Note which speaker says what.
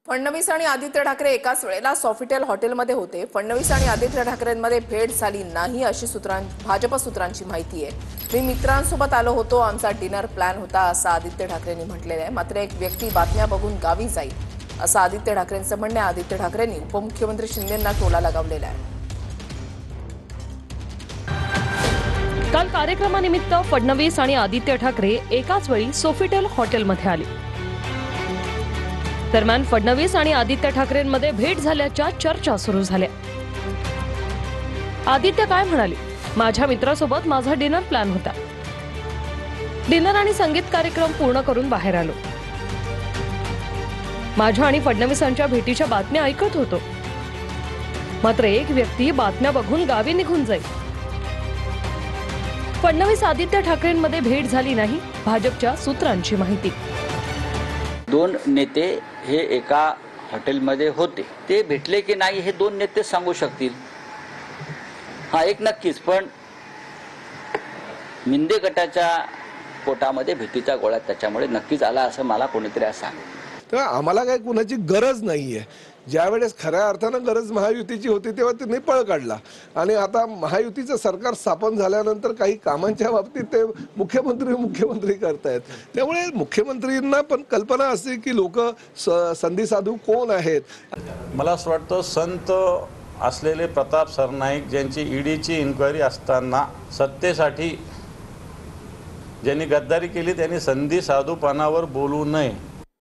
Speaker 1: फडणवीस आणि आदित्य ठाकरे एकाच वेळेला सॉफिटेल हॉटेलमध्ये होते. फडणवीस आणि आदित्य ठाकरेंमध्ये भेट झाली नाही अशी भाजप सूत्रांची माहिती आहे. मी मित्रांसोबत आलो होतो, आमचा डिनर प्लॅन होता असं आदित्य ठाकरेंनी म्हटलेलं आहे. मात्र एक व्यक्ती बातम्या बघून गावी जाईल असं आदित्य ठाकरेंचं म्हणणं आहे. आदित्य ठाकरेंनी उपमुख्यमंत्री शिंदेंना टोला लगावलेला आहे.
Speaker 2: काल कार्यक्रमानिमित्त फडणवीस आणि आदित्य ठाकरे एकाच वेळी सोफिटेल हॉटेलमध्ये आले. दरम्यान फडणवीस आणि आदित्य ठाकरेंमध्ये भेट झाल्याच्या चर्चा सुरू झाल्या. आदित्य काय म्हणाले, माझ्या मित्रासोबत माझा डिनर प्लॅन होता. डिनर आणि संगीत कार्यक्रम पूर्ण करून बाहेर आलो. माझ्या आणि फडणवीसांच्या भेटीच्या बातम्या ऐकत होतो. मात्र एक व्यक्ती बातम्या बघून गावी निघून जाईल. फडणवीस आदित्य ठाकरेंमध्ये भेट झाली नाही, भाजपच्या सूत्रांची माहिती.
Speaker 3: दोन नेते हे एका हॉटेलमध्ये होते, ते भेटले की नाही हे दोन नेते सांगू शकतील. हा एक नक्कीच, पण मिंदे गटाच्या पोटामध्ये भीतीचा गोळा त्याच्यामुळे नक्कीच आला असं मला कोणीतरी असं सांगितलं.
Speaker 4: तर आम्हाला काही कुणाची गरज नाहीये. ज्यावेळेस खऱ्या अर्थानं गरज महायुतीची होती तेव्हा त्यांनी पळ काढला आणि आता महायुतीचं सरकार स्थापन झाल्यानंतर काही कामांच्या बाबतीत ते मुख्यमंत्री करतायत. त्यामुळे मुख्यमंत्र्यांना पण कल्पना असते की लोक संधी साधू कोण आहेत.
Speaker 5: मला असं वाटतं संत असलेले प्रताप सरनाईक ज्यांची ईडीची इन्क्वायरी असताना सत्तेसाठी ज्यांनी गद्दारी केली त्यांनी संधी साधूपणावर बोलू नये